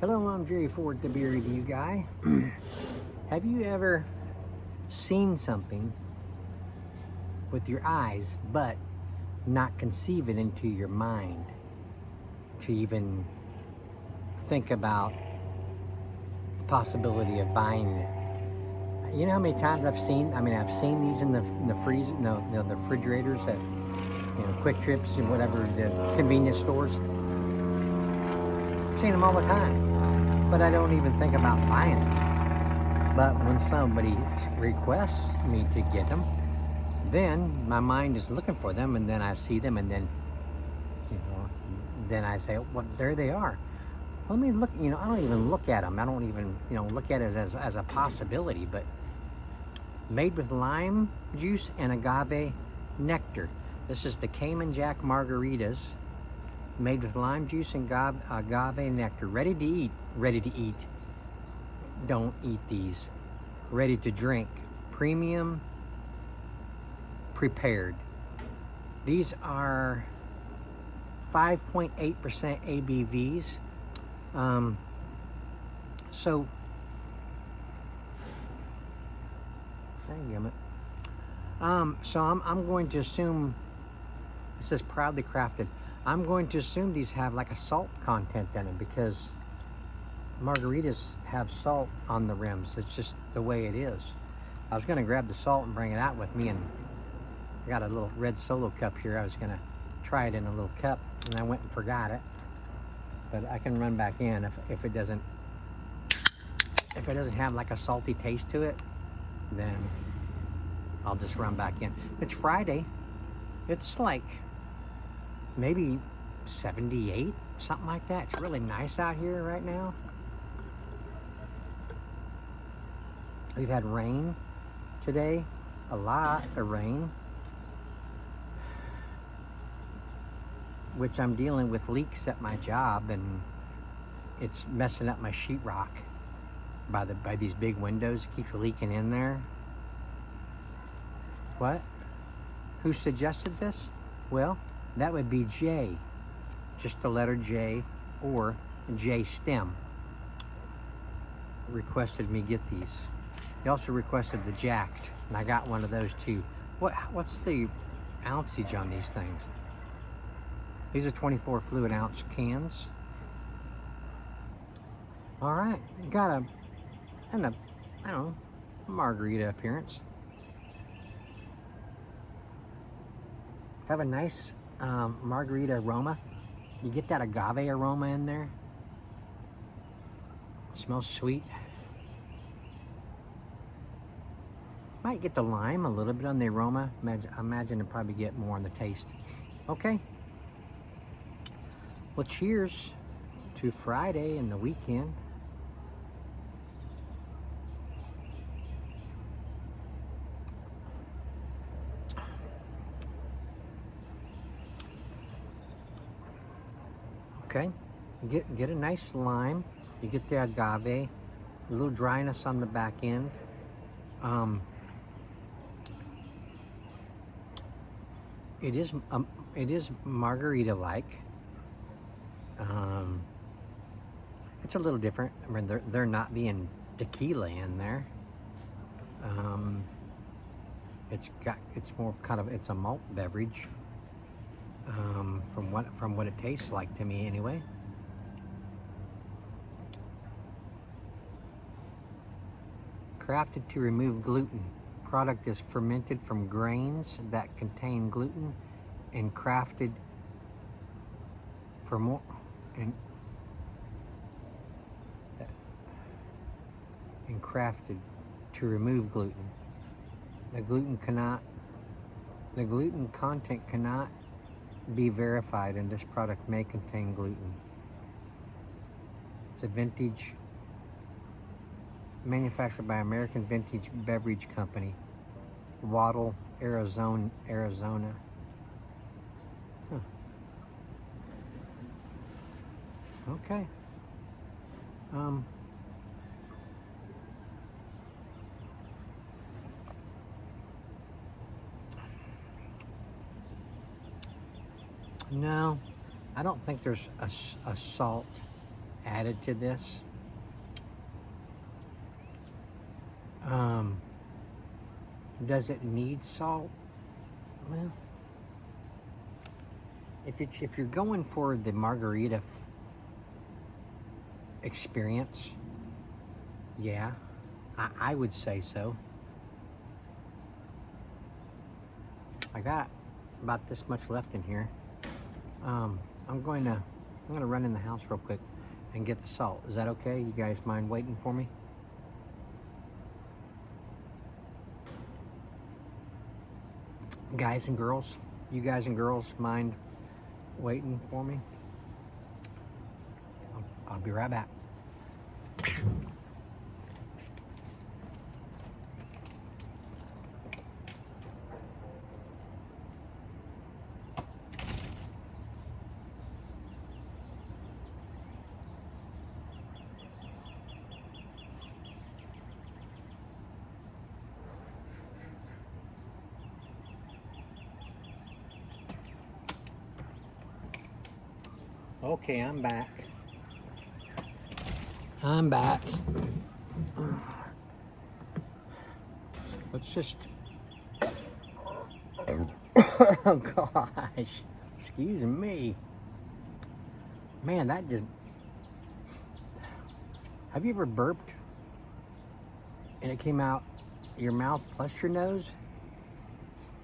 Hello, I'm Jerry Ford, the beer review guy. Have you ever seen something with your eyes but not conceive it into your mind to even think about the possibility of buying it? You know how many times I've seen these in the freezer, the refrigerators at Quick Trips and whatever, the convenience stores. I've seen them all the time, but I don't even think about buying them. But when somebody requests me to get them, then my mind is looking for them, and then I see them, and then then I say, well, there they are. Let me look. I don't even look at them. I don't even look at it as a possibility. But made with lime juice and agave nectar. This is the CAYMAN Jack Margaritas, made with lime juice and agave nectar. Ready to eat. Ready to eat. Don't eat these. Ready to drink. Premium prepared. These are 5.8% ABVs. So I'm going to assume this is proudly crafted. I'm going to assume these have like a salt content in them because margaritas have salt on the rims. It's just the way it is. I was going to grab the salt and bring it out with me, and I got a little red Solo cup here. I was going to try it in a little cup, and I went and forgot it. But I can run back in if it doesn't have like a salty taste to it, then I'll just run back in. It's Friday. It's like maybe 78, something like that. It's really nice out here right now. We've had rain today, a lot of rain, which I'm dealing with leaks at my job, and it's messing up my sheetrock by these big windows. It keeps leaking in there. What? Who suggested this? Well, that would be J, just the letter J, or JStem. Requested me get these. He also requested the Jacked, and I got one of those too. What's the ounceage on these things? These are 24 fluid ounce cans. All right, got a margarita appearance. Have a nice margarita aroma. You get that agave aroma in there. It smells sweet. Might get the lime a little bit on the aroma. I imagine it'll probably get more on the taste. Okay. Well, cheers to Friday and the weekend. Okay, get a nice lime. You get the agave, a little dryness on the back end. It is margarita-like. It's a little different. I mean, they're not being tequila in there. It's more kind of, it's a malt beverage. From what it tastes like to me anyway. Crafted to remove gluten. Product is fermented from grains that contain gluten and crafted for more and crafted to remove gluten. The gluten content cannot be verified, and this product may contain gluten. It's a vintage, manufactured by American Vintage Beverage Company, Wattle, Arizona. Huh. Okay. No, I don't think there's a salt added to this. Does it need salt? Well, if you're going for the margarita experience, yeah, I would say so. I got about this much left in here. I'm gonna run in the house real quick and get the salt. Is that okay? You guys mind waiting for me? Guys and girls, you guys and girls mind waiting for me? I'll be right back. Okay, I'm back. Let's just... Oh gosh, excuse me. Man, that just... Have you ever burped and it came out your mouth plus your nose?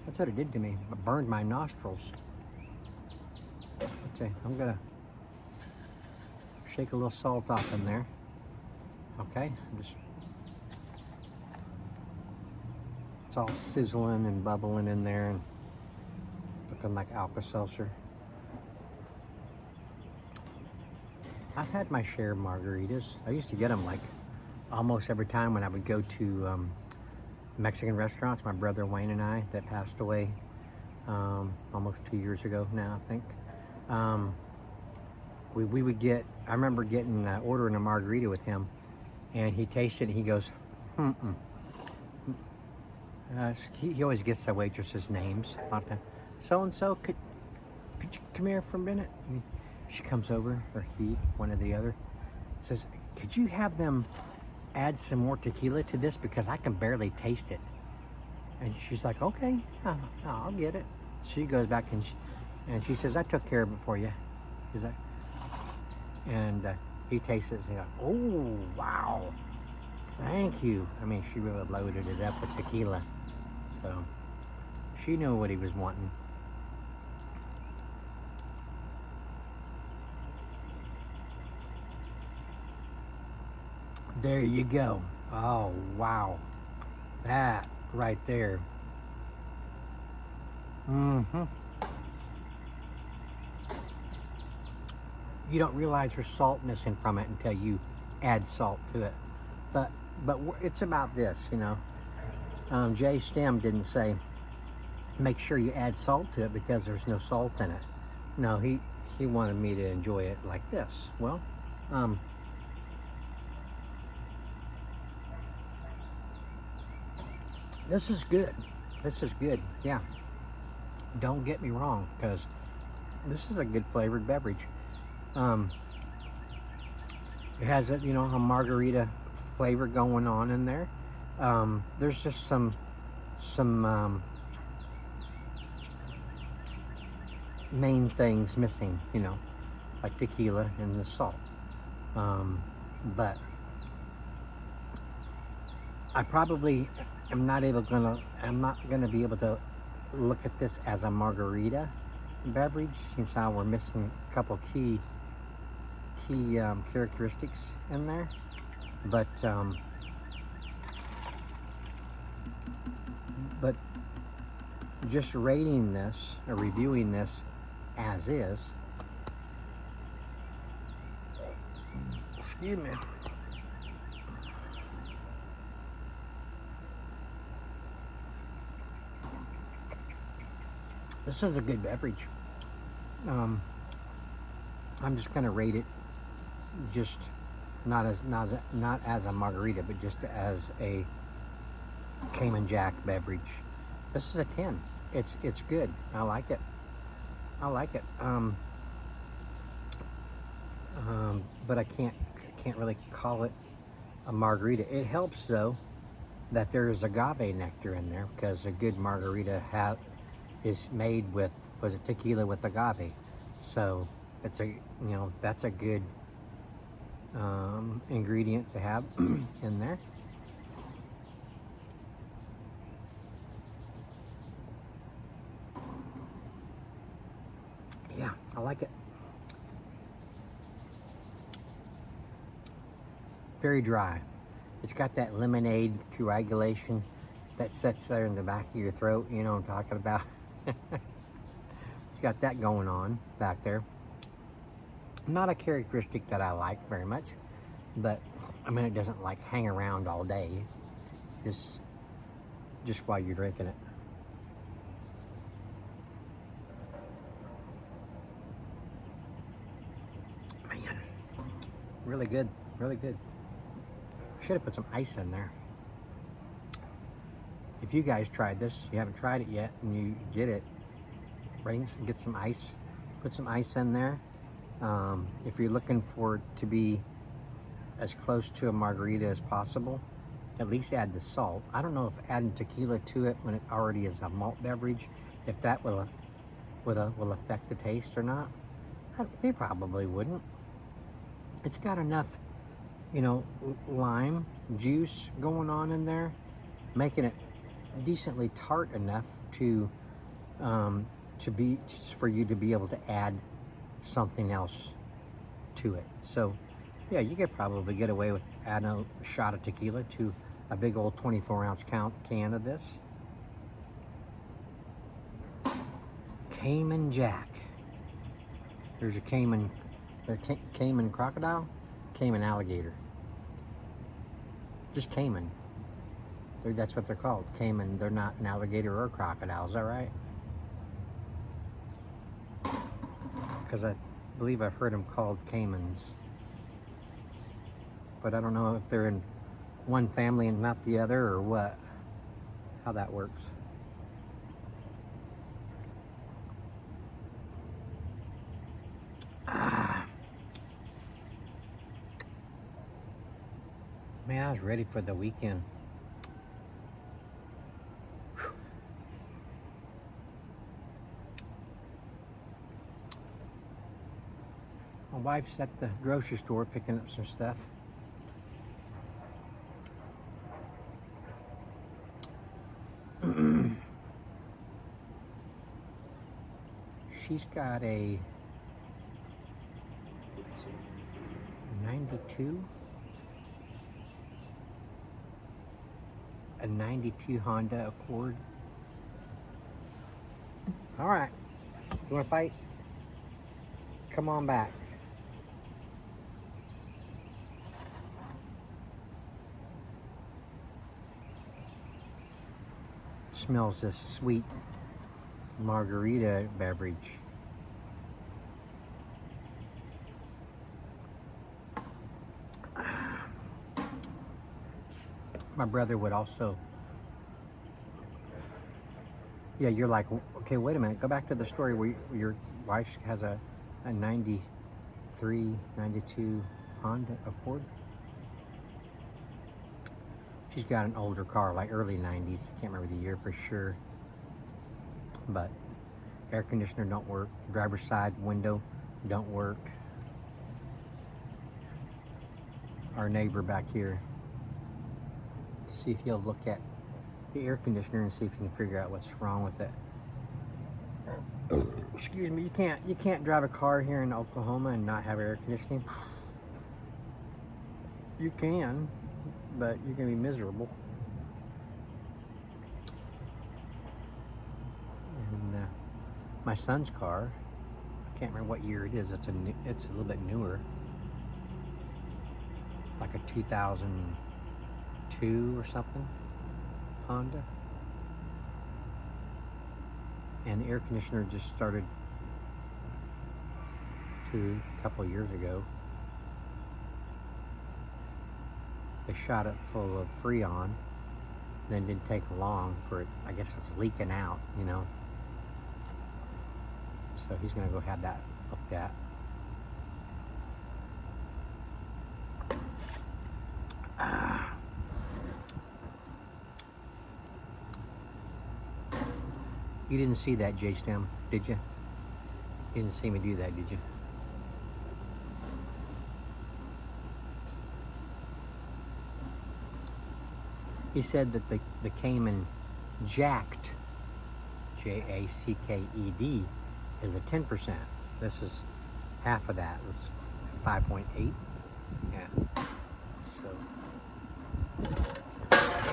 That's what it did to me. It burned my nostrils. Okay, I'm gonna shake a little salt off in there. Okay, it's all sizzling and bubbling in there and looking like Alka-Seltzer. I've had my share of margaritas. I used to get them like almost every time when I would go to Mexican restaurants. My brother Wayne and I, that passed away almost 2 years ago now, I think. We would get, I remember getting, ordering a margarita with him, and he tasted it and he goes, he always gets the waitresses' names. So-and-so, could you come here for a minute? And she comes over, or he, one or the other, says, could you have them add some more tequila to this because I can barely taste it? And she's like, okay, yeah, I'll get it. She goes back and she says, I took care of it for you. He's like, and he tastes it and he goes, oh, wow, thank you. I mean, she really loaded it up with tequila. So she knew what he was wanting. There you go. Oh, wow. That right there. You don't realize your salt missing from it until you add salt to it. But it's about this, you know. JStem didn't say make sure you add salt to it because there's no salt in it. No, he wanted me to enjoy it like this. Well, this is good. This is good. Yeah. Don't get me wrong, because this is a good flavored beverage. It has a, you know, a margarita flavor going on in there. There's just some main things missing, you know, like tequila and the salt. But I probably am not gonna be able to look at this as a margarita beverage. Seems how we're missing a couple key characteristics in there, but just rating this or reviewing this as is, excuse me, this is a good beverage. I'm just gonna rate it just not as a margarita, but just as a Cayman Jack beverage. This is a 10. It's good. I like it. but I can't really call it a margarita. It helps though that there is agave nectar in there, because a good margarita is made with, was it tequila with agave? So it's that's a good ingredient to have in there. Yeah, I like it. Very dry. It's got that lemonade coagulation that sits there in the back of your throat, you know what I'm talking about. It's got that going on back there. Not a characteristic that I like very much, but I mean, it doesn't like hang around all day, just while you're drinking it. Man, really good, really good. Should have put some ice in there. If you guys tried this, you haven't tried it yet, and you get it, get some ice, put some ice in there. If you're looking for it to be as close to a margarita as possible, at least add the salt. I don't know if adding tequila to it when it already is a malt beverage, if that will affect the taste or not. It probably wouldn't. It's got enough, you know, lime juice going on in there, making it decently tart enough to for you to be able to add something else to it. So yeah, you could probably get away with adding a shot of tequila to a big old 24-ounce can of this. Cayman Jack. There's a Cayman crocodile, Cayman alligator. Just Cayman. That's what they're called, Cayman. They're not an alligator or a crocodile, is that right? Because I believe I've heard them called caimans. But I don't know if they're in one family and not the other, or what, how that works. Man, I was ready for the weekend. Whew. My wife's at the grocery store picking up some stuff. She's got a 92 Honda Accord. All right, you want to fight? Come on back. Smells this sweet margarita beverage. My brother would also, yeah, you're like, okay, wait a minute, go back to the story where your wife has a 93, 92 Honda Accord. She's got an older car, like early 90s. I can't remember the year for sure. But air conditioner don't work. Driver's side window don't work. Our neighbor back here, see if he'll look at the air conditioner and see if he can figure out what's wrong with it. Excuse me, you can't drive a car here in Oklahoma and not have air conditioning. You can, but you're gonna be miserable. And my son's car, I can't remember what year it is. It's a little bit newer, like a 2002 or something Honda. And the air conditioner just started a couple of years ago. They shot it full of Freon, then didn't take long for it. I guess it's leaking out, you know. So he's gonna go have that looked at. You didn't see that, JStem, did you? You didn't see me do that, did you? He said that the Cayman Jacked, Jacked, is a 10%. This is half of that. It's 5.8. Yeah. So,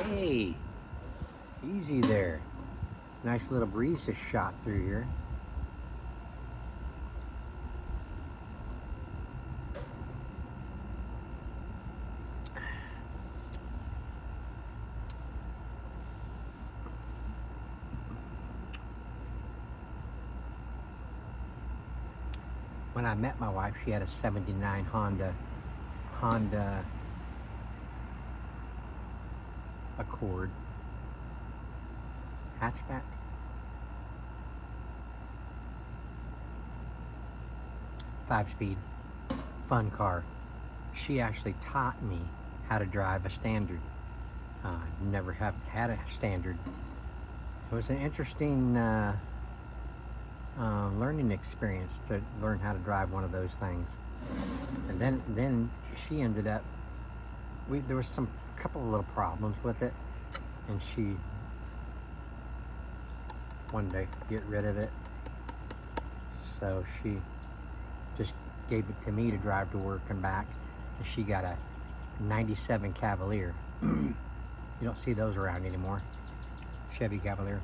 hey, easy there. Nice little breeze just shot through here. When I met my wife, she had a 79 Honda Accord hatchback. Five-speed, fun car. She actually taught me how to drive a standard. Never have had a standard. It was an interesting learning experience to learn how to drive one of those things. And then she ended up, there was some couple of little problems with it, and she wanted to get rid of it, so she just gave it to me to drive to work and back. And she got a 97 Cavalier. You don't see those around anymore. Chevy Cavalier.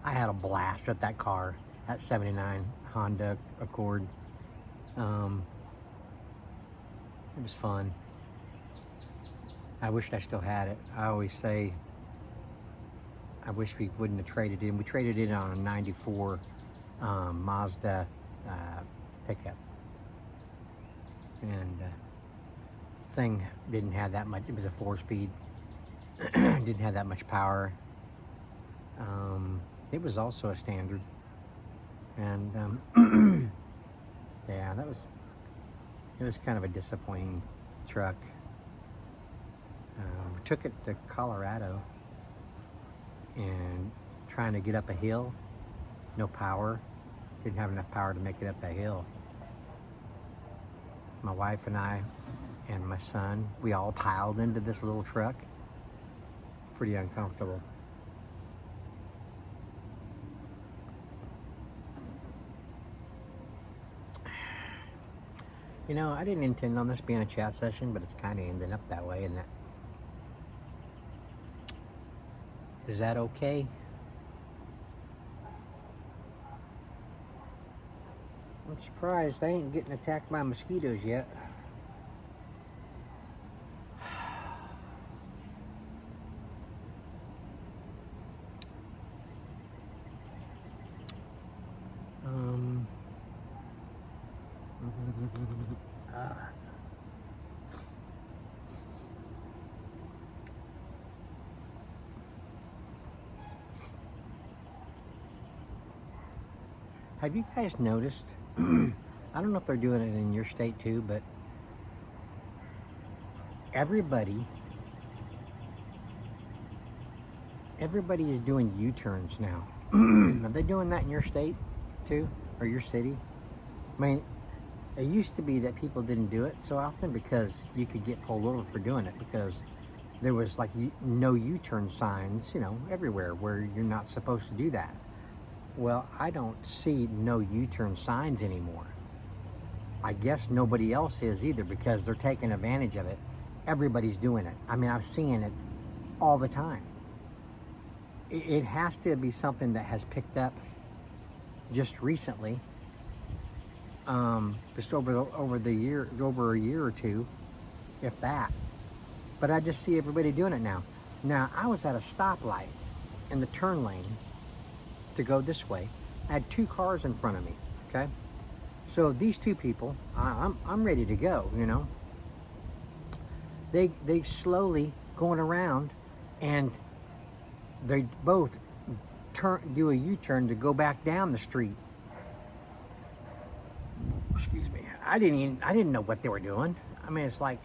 I had a blast with that car, that 79 Honda Accord. It was fun. I wished I still had it. I always say, I wish we wouldn't have traded in. We traded it on a 94 Mazda pickup. And thing didn't have that much. It was a 4-speed. Didn't have that much power. It was also a standard. And yeah, it was kind of a disappointing truck. We took it to Colorado and trying to get up a hill, no power, didn't have enough power to make it up that hill. My wife and I and my son, we all piled into this little truck. Pretty uncomfortable. You know, I didn't intend on this being a chat session, but it's kind of ending up that way, isn't it? Is that okay? I'm surprised I ain't getting attacked by mosquitoes yet. Have you guys noticed, I don't know if they're doing it in your state too, but everybody is doing U-turns now. Are they doing that in your state too, or your city? I mean, it used to be that people didn't do it so often because you could get pulled over for doing it, because there was like no U-turn signs, you know, everywhere where you're not supposed to do that. Well, I don't see no U-turn signs anymore. I guess nobody else is either, because they're taking advantage of it. Everybody's doing it. I mean, I'm seeing it all the time. It has to be something that has picked up just recently, just over a year or two, if that. But I just see everybody doing it now. Now, I was at a stoplight in the turn lane to go this way. I had two cars in front of me, okay? So these two people, I'm ready to go, you know? They slowly going around, and they both do a U-turn to go back down the street. Excuse me. I didn't know what they were doing. I mean, it's like,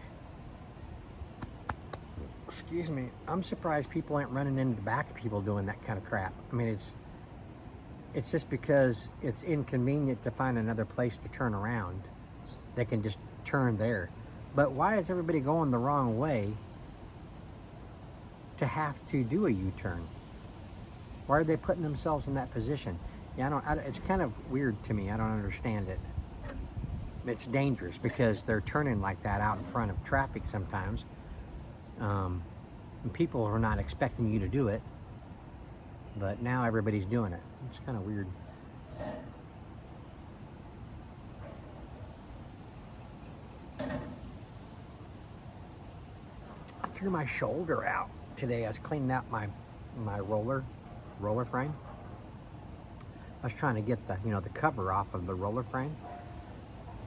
excuse me, I'm surprised people aren't running into the back of people doing that kind of crap. I mean, it's just because it's inconvenient to find another place to turn around. They can just turn there. But why is everybody going the wrong way to have to do a U-turn? Why are they putting themselves in that position? Yeah, it's kind of weird to me. I don't understand it. It's dangerous because they're turning like that out in front of traffic sometimes. And people are not expecting you to do it. But now everybody's doing it. It's kind of weird. I threw my shoulder out today. I was cleaning out my roller frame. I was trying to get the the cover off of the roller frame,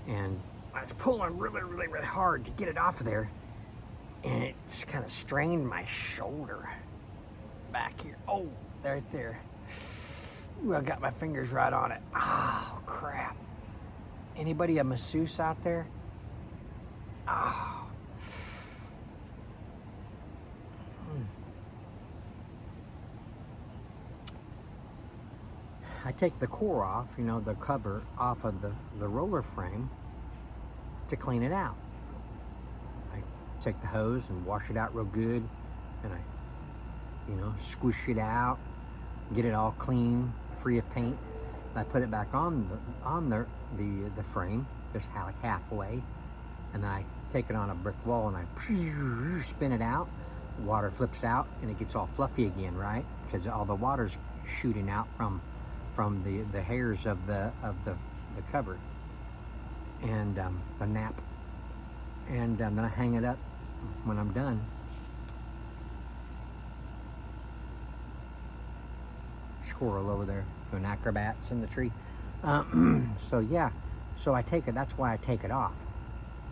and I was pulling really hard to get it off of there, and it just kind of strained my shoulder back here. Oh, right there. Ooh, I got my fingers right on it. Oh, crap. Anybody a masseuse out there? Oh. I take the core off, the cover off of the roller frame to clean it out. I take the hose and wash it out real good, and I squish it out, get it all clean, free of paint. And I put it back on the frame, just like halfway, and then I take it on a brick wall and I spin it out. Water flips out and it gets all fluffy again, right? Because all the water's shooting out from the hairs of the cover and the nap, and then I hang it up when I'm done. Squirrel over there doing acrobats in the tree. So yeah, so I take it. That's why I take it off.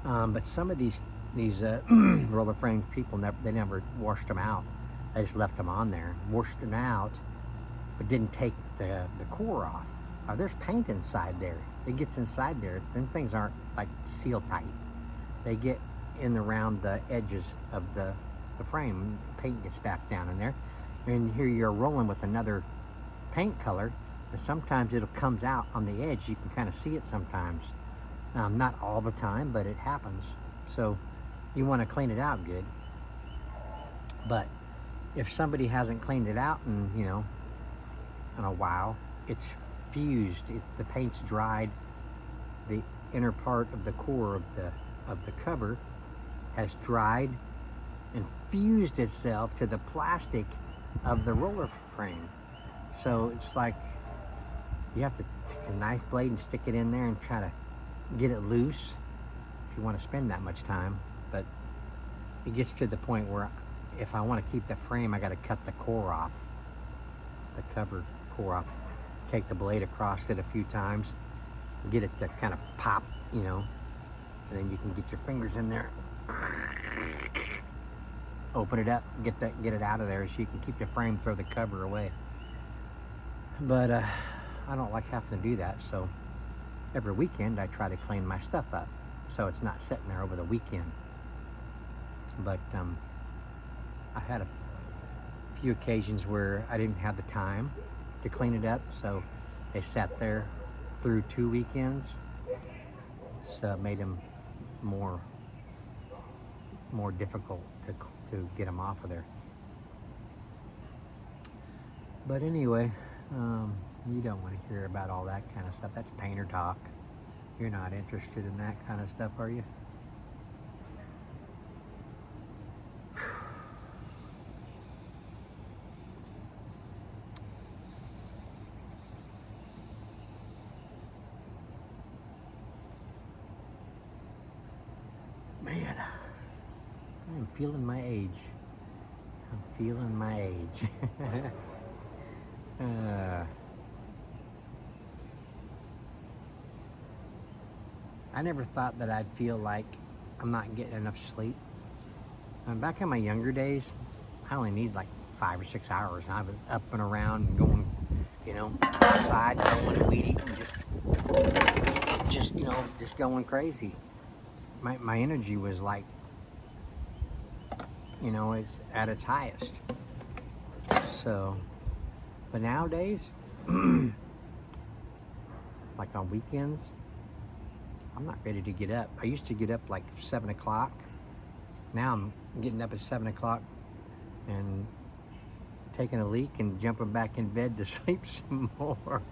But some of these roller frame people never washed them out. They just left them on there, washed them out, but didn't take the core off. There's paint inside there. It gets inside there. Them things aren't like seal tight. They get in around the edges of the frame. Paint gets back down in there, and here you're rolling with another paint color, and sometimes it comes out on the edge. You can kind of see it sometimes. Not all the time, but it happens. So you want to clean it out good. But if somebody hasn't cleaned it out in a while, it's fused. The paint's dried. The inner part of the core of the cover has dried and fused itself to the plastic of the roller frame. So it's like you have to take a knife blade and stick it in there and try to get it loose if you want to spend that much time. But it gets to the point where if I want to keep the frame, I got to cut the core off, the cover core off, take the blade across it a few times, get it to kind of pop, and then you can get your fingers in there, open it up, get it out of there so you can keep the frame, throw the cover away. But I don't like having to do that, so every weekend I try to clean my stuff up so it's not sitting there over the weekend. But I had a few occasions where I didn't have the time to clean it up, so they sat there through 2 weekends, so it made them more difficult to get them off of there. But anyway, you don't want to hear about all that kind of stuff. That's painter talk. You're not interested in that kind of stuff, are you? Man, I'm feeling my age. I'm feeling my age. I never thought that I'd feel like I'm not getting enough sleep. Back in my younger days, I only need like 5 or 6 hours, and I was up and around and going, outside, going to weed eating, just going crazy. My energy was like, it's at its highest. So, but nowadays, like on weekends, I'm not ready to get up. I used to get up like 7 o'clock. Now I'm getting up at 7 o'clock and taking a leak and jumping back in bed to sleep some more.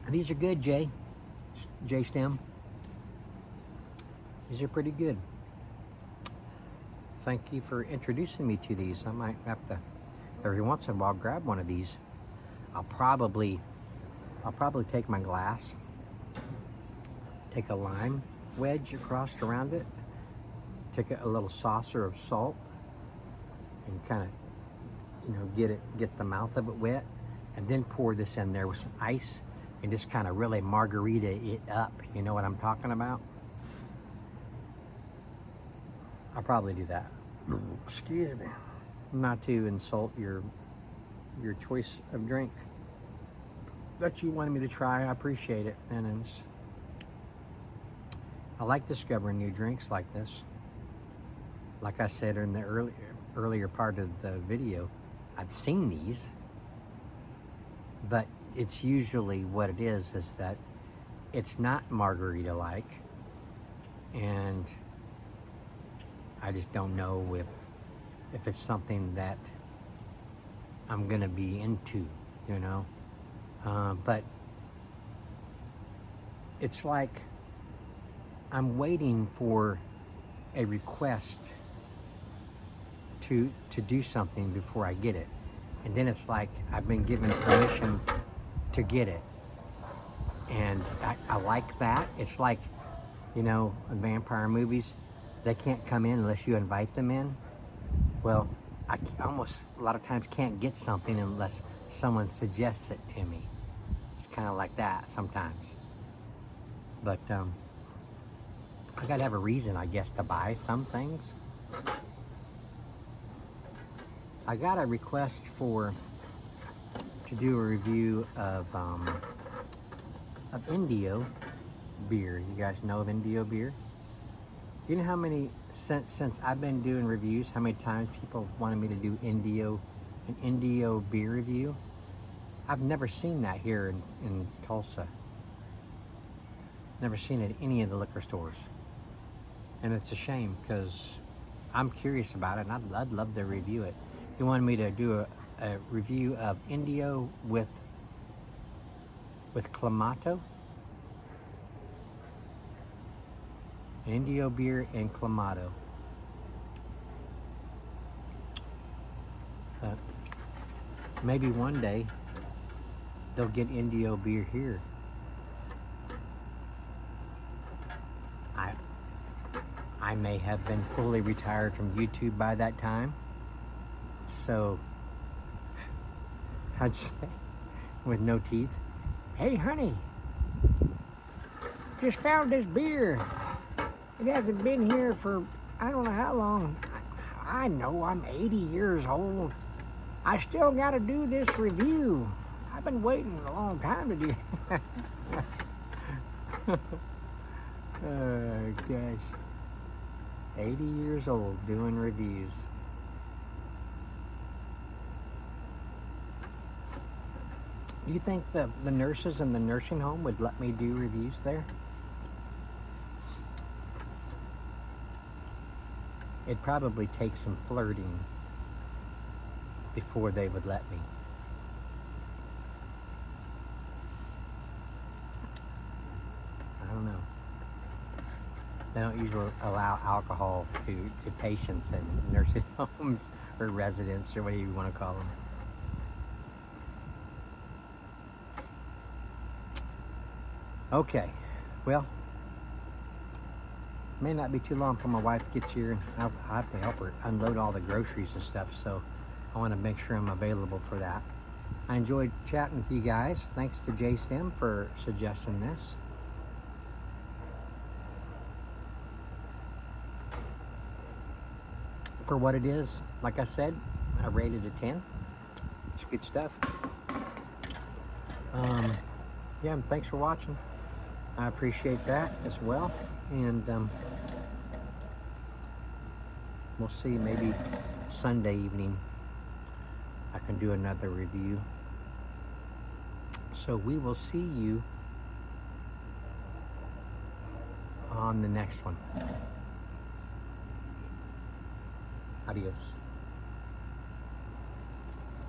These are good, JStem. These are pretty good. Thank you for introducing me to these. I might have to, every once in a while, grab one of these. I'll probably take my glass, take a lime wedge across around it, take a little saucer of salt, and kind of, you know, get the mouth of it wet, and then pour this in there with some ice, and just kind of really margarita it up. You know what I'm talking about? I'll probably do that. Excuse me. Not to insult your choice of drink that you wanted me to try. I appreciate it. And I like discovering new drinks like this. Like I said in the earlier part of the video, I've seen these, but it's usually what it is that it's not margarita-like, and I just don't know if it's something that I'm gonna be into, you know. But it's like I'm waiting for a request to do something before I get it, and then it's like I've been given permission to get it, and I like that. It's like, you know, in vampire movies, they can't come in unless you invite them in. Well, I almost a lot of times can't get something unless someone suggests it to me. It's kind of like that sometimes. But I gotta have a reason, I guess, to buy some things. I got a request to do a review of Indio beer. You guys know of Indio beer? You know how many, since I've been doing reviews, how many times people wanted me to do an Indio beer review? I've never seen that here in Tulsa. Never seen it at any of the liquor stores. And it's a shame, because I'm curious about it, and I'd love to review it. You wanted me to do a review of Indio with Clamato? Indio beer and Clamato. Maybe one day they'll get Indio beer here. I may have been fully retired from YouTube by that time. So, I'd say, with no teeth, "Hey honey, just found this beer. It hasn't been here for I don't know how long. I know I'm 80 years old. I still got to do this review. I've been waiting a long time to do it." Oh gosh. 80 years old doing reviews. Do you think the nurses in the nursing home would let me do reviews there? It'd probably take some flirting before they would let me. I don't know. They don't usually allow alcohol to patients in nursing homes or residents or whatever you want to call them. Okay, well, may not be too long before my wife gets here, and I'll have to help her unload all the groceries and stuff, so I want to make sure I'm available for that. I enjoyed chatting with you guys. Thanks to JStem for suggesting this. For what it is, like I said, I rated it 10. It's good stuff. Yeah, and thanks for watching. I appreciate that as well. And we'll see, maybe Sunday evening I can do another review. So we will see you on the next one. Adios.